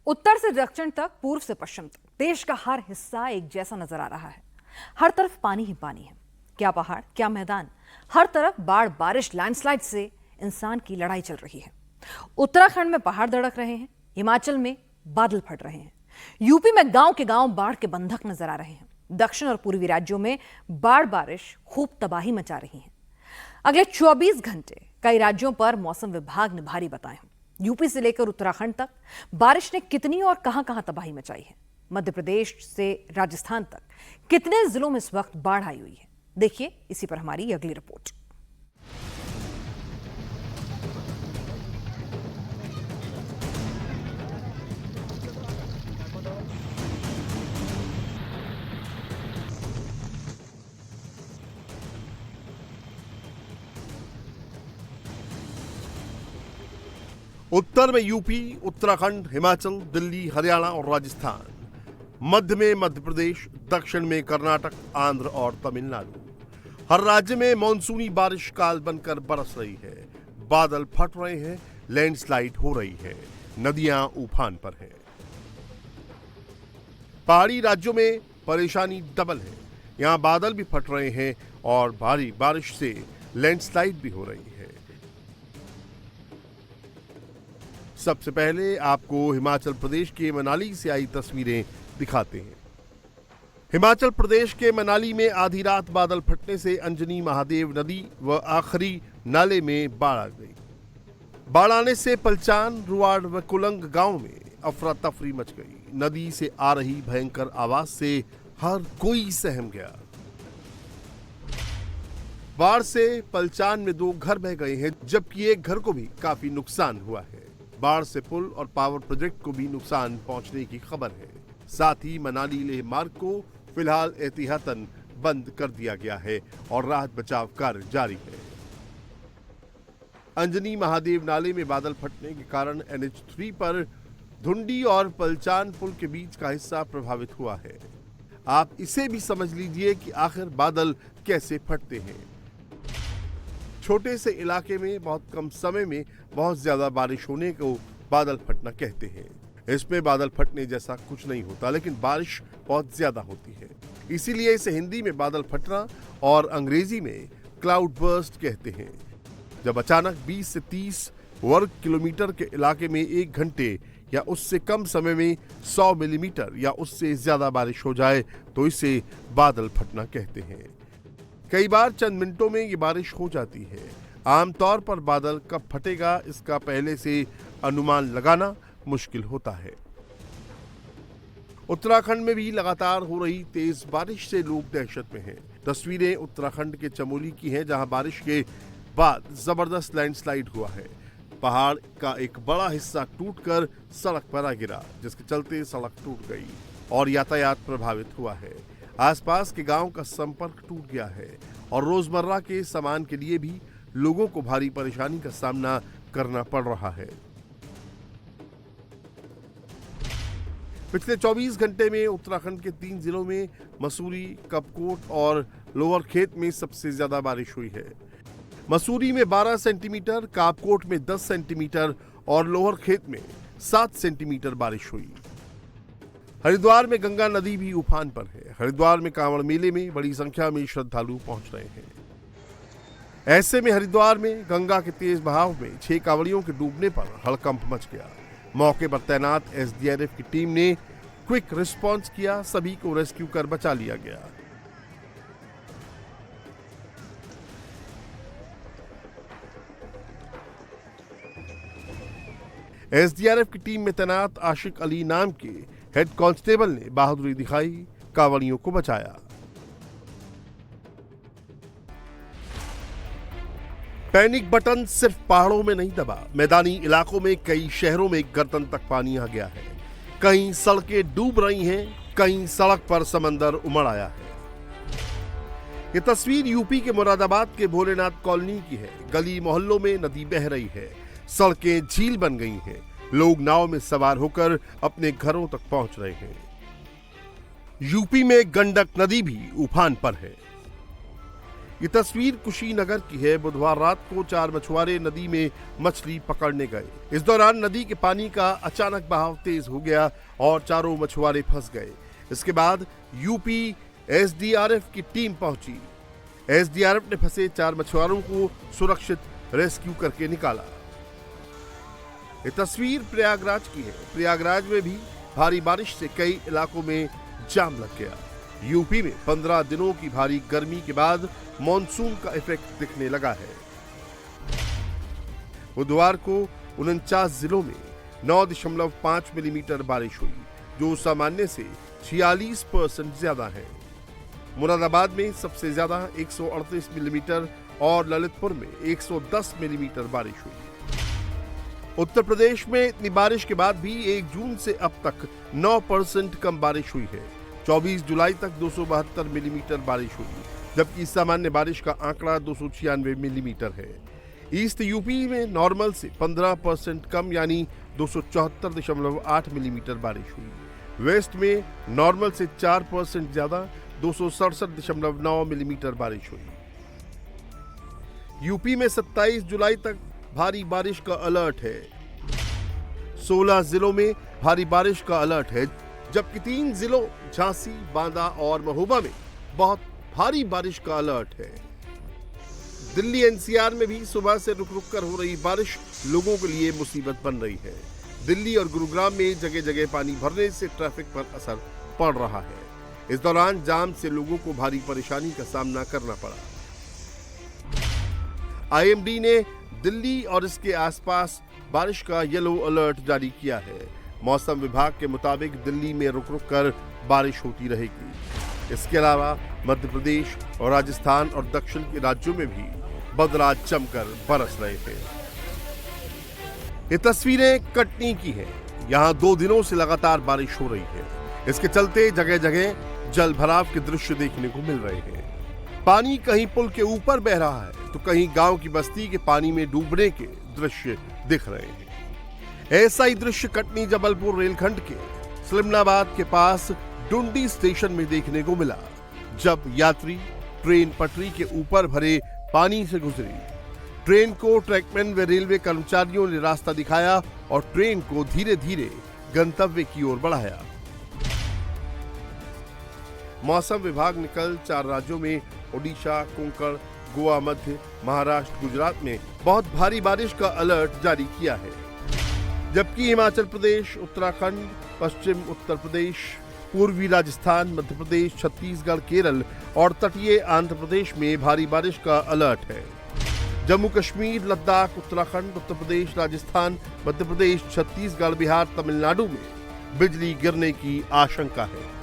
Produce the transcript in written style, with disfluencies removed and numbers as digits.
उत्तर से दक्षिण तक, पूर्व से पश्चिम तक देश का हर हिस्सा एक जैसा नजर आ रहा है। हर तरफ पानी ही पानी है। क्या पहाड़, क्या मैदान, हर तरफ बाढ़, बारिश, लैंडस्लाइड से इंसान की लड़ाई चल रही है। उत्तराखंड में पहाड़ धड़क रहे हैं, हिमाचल में बादल फट रहे हैं, यूपी में गांव के गांव बाढ़ के बंधक नजर आ रहे हैं। दक्षिण और पूर्वी राज्यों में बाढ़, बारिश खूब तबाही मचा रही है। अगले 24 घंटे कई राज्यों पर मौसम विभाग ने भारी बताए हैं। यूपी से लेकर उत्तराखंड तक बारिश ने कितनी और कहां-कहां तबाही मचाई है। मध्य प्रदेश से राजस्थान तक कितने जिलों में इस वक्त बाढ़ आई हुई है, देखिए इसी पर हमारी अगली रिपोर्ट। उत्तर में यूपी, उत्तराखंड, हिमाचल, दिल्ली, हरियाणा और राजस्थान, मध्य में मध्य प्रदेश, दक्षिण में कर्नाटक, आंध्र और तमिलनाडु। हर राज्य में मॉनसूनी बारिश काल बनकर बरस रही है। बादल फट रहे हैं, लैंडस्लाइड हो रही है, नदियां उफान पर हैं। पहाड़ी राज्यों में परेशानी डबल है। यहां बादल भी फट रहे हैं और भारी बारिश से लैंडस्लाइड भी हो रही है। सबसे पहले आपको हिमाचल प्रदेश के मनाली से आई तस्वीरें दिखाते हैं। हिमाचल प्रदेश के मनाली में आधी रात बादल फटने से अंजनी महादेव नदी व आखरी नाले में बाढ़ आ गई। बाढ़ आने से पलचान, रुआड़ व कुलंग गांव में अफरा तफरी मच गई। नदी से आ रही भयंकर आवाज से हर कोई सहम गया। बाढ़ से पलचान में 2 घर बह गए हैं, जबकि एक घर को भी काफी नुकसान हुआ है। बाढ़ से पुल और पावर प्रोजेक्ट को भी नुकसान पहुंचने की खबर है। साथ ही मनाली लेह मार्ग को फिलहाल एहतियातन बंद कर दिया गया है और राहत बचाव कार्य जारी है। अंजनी महादेव नाले में बादल फटने के कारण NH3 पर धुंडी और पलचान पुल के बीच का हिस्सा प्रभावित हुआ है। आप इसे भी समझ लीजिए कि आखिर बादल कैसे फटते हैं। छोटे से इलाके में बहुत कम समय में बहुत ज्यादा बारिश होने को बादल फटना कहते हैं। इसमें बादल फटने जैसा कुछ नहीं होता, लेकिन बारिश बहुत ज्यादा होती है। इसीलिए इसे हिंदी में बादल फटना और अंग्रेजी में क्लाउड बर्स्ट कहते हैं। जब अचानक 20 से 30 वर्ग किलोमीटर के इलाके में 1 घंटे या उससे कम समय में 100 मिलीमीटर या उससे ज्यादा बारिश हो जाए तो इसे बादल फटना कहते हैं। कई बार चंद मिनटों में ये बारिश हो जाती है। आमतौर पर बादल कब फटेगा इसका पहले से अनुमान लगाना मुश्किल होता है। उत्तराखंड में भी लगातार हो रही तेज बारिश से लोग दहशत में हैं। तस्वीरें उत्तराखंड के चमोली की हैं, जहां बारिश के बाद जबरदस्त लैंडस्लाइड हुआ है। पहाड़ का एक बड़ा हिस्सा टूटकर सड़क पर आ गिरा, जिसके चलते सड़क टूट गई और यातायात प्रभावित हुआ है। आसपास के गांव का संपर्क टूट गया है और रोजमर्रा के सामान के लिए भी लोगों को भारी परेशानी का सामना करना पड़ रहा है। पिछले 24 घंटे में उत्तराखंड के 3 जिलों में मसूरी, कपकोट और लोअर खेत में सबसे ज्यादा बारिश हुई है। मसूरी में 12 सेंटीमीटर, कापकोट में 10 सेंटीमीटर और लोअर खेत में 7 सेंटीमीटर बारिश हुई। हरिद्वार में गंगा नदी भी उफान पर है। हरिद्वार में कांवड़ मेले में बड़ी संख्या में श्रद्धालु पहुंच रहे हैं। ऐसे में हरिद्वार में गंगा के तेज बहाव में 6 कांवड़ियों के डूबने पर हड़कंप मच गया। मौके पर तैनात SDRF की टीम ने क्विक रिस्पांस किया, सभी को रेस्क्यू कर बचा लिया गया। SDRF की टीम में तैनात आशिक अली नाम के हेड कांस्टेबल ने बहादुरी दिखाई, कांवड़ियों को बचाया। पैनिक बटन सिर्फ पहाड़ों में नहीं दबा, मैदानी इलाकों में कई शहरों में गर्दन तक पानी आ गया है। कहीं सड़कें डूब रही हैं, कहीं सड़क पर समंदर उमड़ आया है। ये तस्वीर यूपी के मुरादाबाद के भोलेनाथ कॉलोनी की है। गली मोहल्लों में नदी बह रही है, सड़कें झील बन गई हैं, लोग नाव में सवार होकर अपने घरों तक पहुंच रहे हैं। यूपी में गंडक नदी भी उफान पर है। ये तस्वीर कुशीनगर की है। बुधवार रात को 4 मछुआरे नदी में मछली पकड़ने गए। इस दौरान नदी के पानी का अचानक बहाव तेज हो गया और चारों मछुआरे फंस गए। इसके बाद यूपी एसडीआरएफ की टीम पहुंची। एसडीआरएफ ने फंसे 4 मछुआरों को सुरक्षित रेस्क्यू करके निकाला। ये तस्वीर प्रयागराज की है। प्रयागराज में भी भारी बारिश से कई इलाकों में जाम लग गया। यूपी में 15 दिनों की भारी गर्मी के बाद मॉनसून का इफेक्ट दिखने लगा है। बुधवार को 49 जिलों में 9.5 मिलीमीटर बारिश हुई, जो सामान्य से 46% ज्यादा है। मुरादाबाद में सबसे ज्यादा 138 मिलीमीटर और ललितपुर में 110 मिलीमीटर बारिश हुई। उत्तर प्रदेश में इतनी बारिश के बाद भी 1 जून से अब तक 9% कम बारिश हुई है। 24 जुलाई तक 272 मिलीमीटर बारिश हुई, जबकि सामान्य बारिश का आंकड़ा 296 मिलीमीटर है। ईस्ट यूपी में नॉर्मल से 15% कम यानी 274.8 मिलीमीटर बारिश हुई। वेस्ट में नॉर्मल से 4% ज्यादा 267.9 मिलीमीटर बारिश हुई। यूपी में 27 जुलाई तक भारी बारिश का अलर्ट है। 16 जिलों में भारी बारिश का अलर्ट है, जबकि 3 जिलों झांसी, बांदा और महोबा में बहुत भारी बारिश का अलर्ट है। दिल्ली एनसीआर में भी सुबह से रुक रुक कर हो रही बारिश लोगों के लिए मुसीबत बन रही है। दिल्ली और गुरुग्राम में जगह जगह पानी भरने से ट्रैफिक पर असर पड़ रहा है। इस दौरान जाम से लोगों को भारी परेशानी का सामना करना पड़ा। आईएमडी ने दिल्ली और इसके आसपास बारिश का येलो अलर्ट जारी किया है। मौसम विभाग के मुताबिक दिल्ली में रुक रुक कर बारिश होती रहेगी। इसके अलावा मध्य प्रदेश और राजस्थान और दक्षिण के राज्यों में भी बदला जमकर बरस रहे थे। ये तस्वीरें कटनी की हैं। यहाँ 2 दिनों से लगातार बारिश हो रही है। इसके चलते जगह जगह जल भराव के दृश्य देखने को मिल रहे हैं। पानी कहीं पुल के ऊपर बह रहा है तो कहीं गांव की बस्ती के पानी में डूबने के दृश्य दिख रहे हैं। ऐसा ही दृश्य कटनी जबलपुर रेलखंड के सलिमनाबाद के पास डुंडी स्टेशन में देखने को मिला, जब यात्री ट्रेन पटरी के ऊपर भरे पानी से गुजरी। ट्रेन को ट्रैकमैन व रेलवे कर्मचारियों ने रास्ता दिखाया और ट्रेन को धीरे धीरे गंतव्य की ओर बढ़ाया। मौसम विभाग ने कल 4 राज्यों में ओडिशा, कोंकण, गोवा, मध्य महाराष्ट्र, गुजरात में बहुत भारी बारिश का अलर्ट जारी किया है, जबकि हिमाचल प्रदेश, उत्तराखंड, पश्चिम उत्तर प्रदेश, पूर्वी राजस्थान, मध्य प्रदेश, छत्तीसगढ़, केरल और तटीय आंध्र प्रदेश में भारी बारिश का अलर्ट है। जम्मू कश्मीर, लद्दाख, उत्तराखंड, उत्तर प्रदेश, राजस्थान, मध्य प्रदेश, छत्तीसगढ़, बिहार, तमिलनाडु में बिजली गिरने की आशंका है।